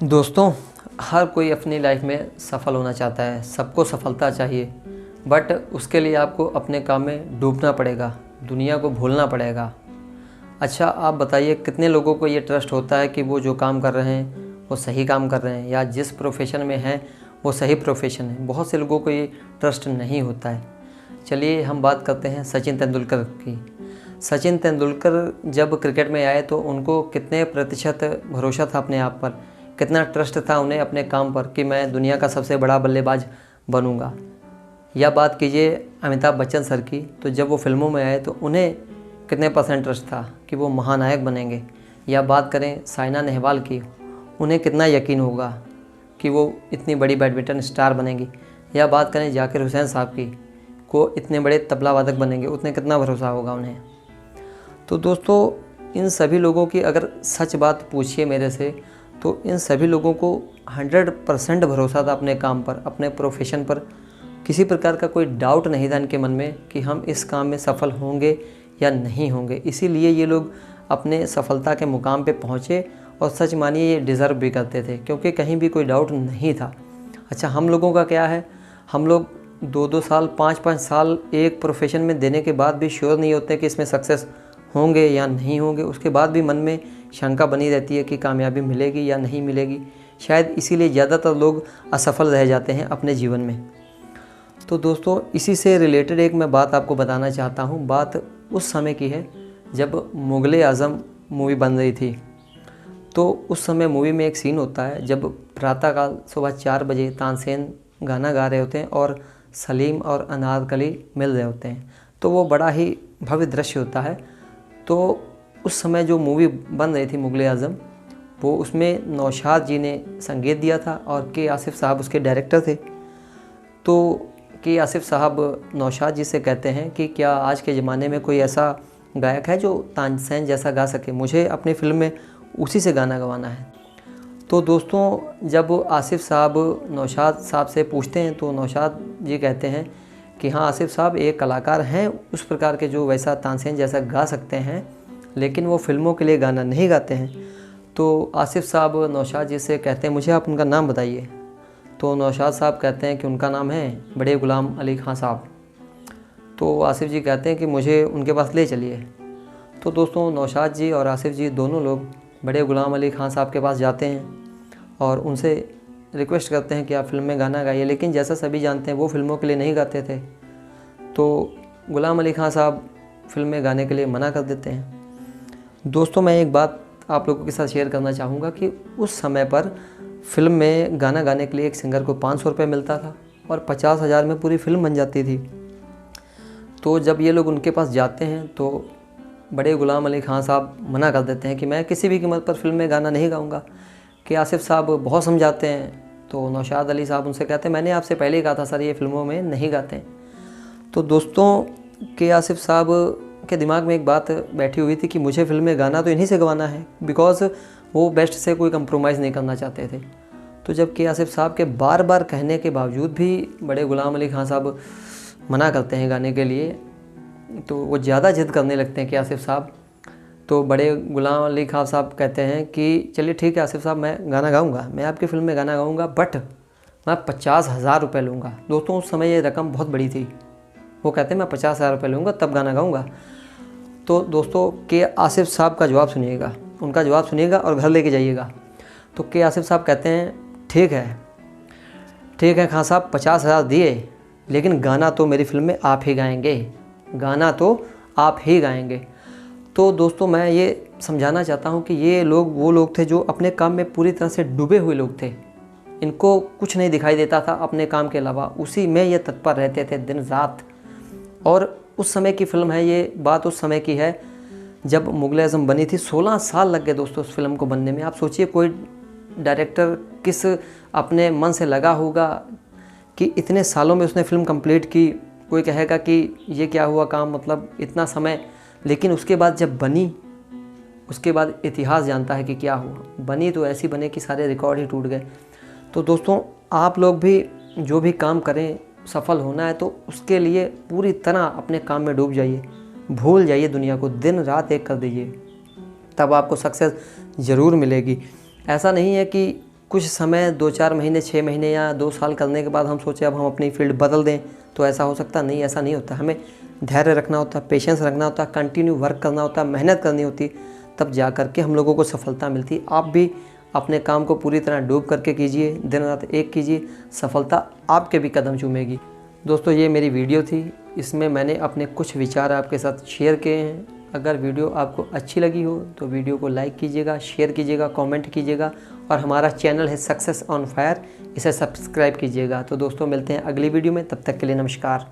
दोस्तों, हर कोई अपनी लाइफ में सफल होना चाहता है, सबको सफलता चाहिए। बट उसके लिए आपको अपने काम में डूबना पड़ेगा, दुनिया को भूलना पड़ेगा। अच्छा, आप बताइए कितने लोगों को ये ट्रस्ट होता है कि वो जो काम कर रहे हैं वो सही काम कर रहे हैं, या जिस प्रोफेशन में हैं वो सही प्रोफेशन है। बहुत से लोगों को ये ट्रस्ट नहीं होता है। चलिए हम बात करते हैं सचिन तेंदुलकर की। सचिन तेंदुलकर जब क्रिकेट में आए तो उनको कितने प्रतिशत भरोसा था अपने आप पर, कितना ट्रस्ट था उन्हें अपने काम पर कि मैं दुनिया का सबसे बड़ा बल्लेबाज बनूंगा। या बात कीजिए अमिताभ बच्चन सर की, तो जब वो फिल्मों में आए तो उन्हें कितने % ट्रस्ट था कि वो महानायक बनेंगे। या बात करें साइना नेहवाल की, उन्हें कितना यकीन होगा कि वो इतनी बड़ी बैडमिंटन स्टार बनेंगी। या बात करें जाकिर हुसैन साहब की, को इतने बड़े तबला वादक बनेंगे, उतने कितना भरोसा होगा उन्हें। तो दोस्तों, इन सभी लोगों की अगर सच बात पूछिए मेरे से, तो इन सभी लोगों को 100% भरोसा था अपने काम पर, अपने प्रोफेशन पर। किसी प्रकार का कोई डाउट नहीं था इनके मन में कि हम इस काम में सफल होंगे या नहीं होंगे। इसीलिए ये लोग अपने सफलता के मुकाम पे पहुँचे, और सच मानिए ये डिज़र्व भी करते थे, क्योंकि कहीं भी कोई डाउट नहीं था। अच्छा, हम लोगों का क्या है, हम लोग 2-2 साल 5-5 साल एक प्रोफेशन में देने के बाद भी श्योर नहीं होते कि इसमें सक्सेस होंगे या नहीं होंगे। उसके बाद भी मन में शंका बनी रहती है कि कामयाबी मिलेगी या नहीं मिलेगी। शायद इसीलिए ज़्यादातर लोग असफल रह जाते हैं अपने जीवन में। तो दोस्तों, इसी से रिलेटेड एक मैं बात आपको बताना चाहता हूँ। बात उस समय की है जब मुग़ल-ए-आज़म मूवी बन रही थी। तो उस समय मूवी में एक सीन होता है जब प्रातःकाल सुबह 4 बजे तानसेन गाना गा रहे होते हैं और सलीम और अनारकली मिल रहे होते हैं। तो वो बड़ा ही भव्य दृश्य होता है। तो उस समय जो मूवी बन रही थी मुग़ल-ए-आज़म, वो उसमें नौशाद जी ने संगीत दिया था और के आसिफ़ साहब उसके डायरेक्टर थे। तो के आसिफ़ साहब नौशाद जी से कहते हैं कि क्या आज के ज़माने में कोई ऐसा गायक है जो तानसेन जैसा गा सके, मुझे अपनी फ़िल्म में उसी से गाना गवाना है। तो दोस्तों, जब आसिफ़ साहब नौशाद साहब से पूछते हैं तो नौशाद जी कहते हैं कि हाँ आसिफ़ साहब एक कलाकार हैं उस प्रकार के जो वैसा तानसेन जैसा गा सकते हैं, लेकिन वो फ़िल्मों के लिए गाना नहीं गाते हैं। तो आसिफ़ साहब नौशाद जी से कहते हैं मुझे आप उनका नाम बताइए। तो नौशाद साहब कहते हैं कि उनका नाम है बड़े ग़ुलाम अली ख़ान साहब। तो आसिफ़ जी कहते हैं कि मुझे उनके पास ले चलिए। तो दोस्तों, नौशाद जी और आसिफ़ जी दोनों लोग बड़े ग़ुलाम अली ख़ान साहब के पास जाते हैं और उनसे रिक्वेस्ट करते हैं कि आप फ़िल्म में गाना गाइए। लेकिन जैसा सभी जानते हैं वो फ़िल्मों के लिए नहीं गाते थे। तो ग़ुलाम अली ख़ान साहब फ़िल्म में गाने के लिए मना कर देते हैं। दोस्तों, मैं एक बात आप लोगों के साथ शेयर करना चाहूँगा कि उस समय पर फ़िल्म में गाना गाने के लिए एक सिंगर को 500 रुपये मिलता था और 50,000 में पूरी फ़िल्म बन जाती थी। तो जब ये लोग उनके पास जाते हैं तो बड़े ग़ुलाम अली ख़ान साहब मना कर देते हैं कि मैं किसी भी कीमत पर फ़िल्म में गाना नहीं गाऊँगा। कि आसिफ़ साहब बहुत समझाते हैं। तो नौशाद अली साहब उनसे कहते हैं मैंने आपसे पहले ही कहा था सर, ये फ़िल्मों में नहीं गाते। तो दोस्तों, के आसिफ़ साहब के दिमाग में एक बात बैठी हुई थी कि मुझे फ़िल्म में गाना तो इन्हीं से गवाना है, बिकॉज़ वो बेस्ट से कोई कंप्रोमाइज़ नहीं करना चाहते थे। तो जब के आसिफ़ साहब के बार बार कहने के बावजूद भी बड़े ग़ुलाम अली ख़ान साहब मना करते हैं गाने के लिए, तो वो ज़्यादा ज़िद करने लगते हैं के आसिफ़ साहब। तो बड़े ग़ुलाम अली ख़ान साहब कहते हैं कि चलिए ठीक है आसिफ़ साहब, मैं गाना गाऊँगा, मैं आपकी फ़िल्म में गाना गाऊँगा, बट मैं 50,000 रुपये लूँगा। दोस्तों, उस समय ये रकम बहुत बड़ी थी। वो कहते हैं मैं 50,000 रुपये लूँगा तब गाना गाऊँगा। तो दोस्तों, के आसिफ़ साहब का जवाब सुनिएगा, उनका जवाब सुनिएगा और घर लेके जाइएगा। तो के आसिफ़ साहब कहते हैं ठीक है खान साहब, 50,000 दिए, लेकिन गाना तो मेरी फ़िल्म में आप ही गाएंगे, गाना तो आप ही गाएंगे। तो दोस्तों, मैं ये समझाना चाहता हूँ कि ये लोग वो लोग थे जो अपने काम में पूरी तरह से डूबे हुए लोग थे। इनको कुछ नहीं दिखाई देता था अपने काम के अलावा, उसी में ये तत्पर रहते थे दिन रात। और उस समय की फ़िल्म है, ये बात उस समय की है जब मुग़ल-ए-आज़म बनी थी। 16 साल लग गए दोस्तों उस फिल्म को बनने में। आप सोचिए कोई डायरेक्टर किस अपने मन से लगा होगा कि इतने सालों में उसने फ़िल्म कंप्लीट की। कोई कहेगा कि ये क्या हुआ काम, मतलब इतना समय। लेकिन उसके बाद जब बनी, उसके बाद इतिहास जानता है कि क्या हुआ। बनी तो ऐसी बने कि सारे रिकॉर्ड ही टूट गए। तो दोस्तों, आप लोग भी जो भी काम करें, सफल होना है तो उसके लिए पूरी तरह अपने काम में डूब जाइए, भूल जाइए दुनिया को, दिन रात एक कर दीजिए, तब आपको सक्सेस ज़रूर मिलेगी। ऐसा नहीं है कि कुछ समय 2-4 महीने, 6 महीने या 2 साल करने के बाद हम सोचें अब हम अपनी फील्ड बदल दें, तो ऐसा हो सकता नहीं, ऐसा नहीं होता। हमें धैर्य रखना होता है, पेशेंस रखना होता है, कंटिन्यू वर्क करना होता है, मेहनत करनी होती, तब जा कर के हम लोगों को सफलता मिलती। आप भी अपने काम को पूरी तरह डूब करके कीजिए, दिन रात एक कीजिए, सफलता आपके भी कदम चूमेगी। दोस्तों, ये मेरी वीडियो थी, इसमें मैंने अपने कुछ विचार आपके साथ शेयर किए हैं। अगर वीडियो आपको अच्छी लगी हो तो वीडियो को लाइक कीजिएगा, शेयर कीजिएगा, कमेंट कीजिएगा और हमारा चैनल है सक्सेस ऑन फायर, इसे सब्सक्राइब कीजिएगा। तो दोस्तों, मिलते हैं अगली वीडियो में, तब तक के लिए नमस्कार।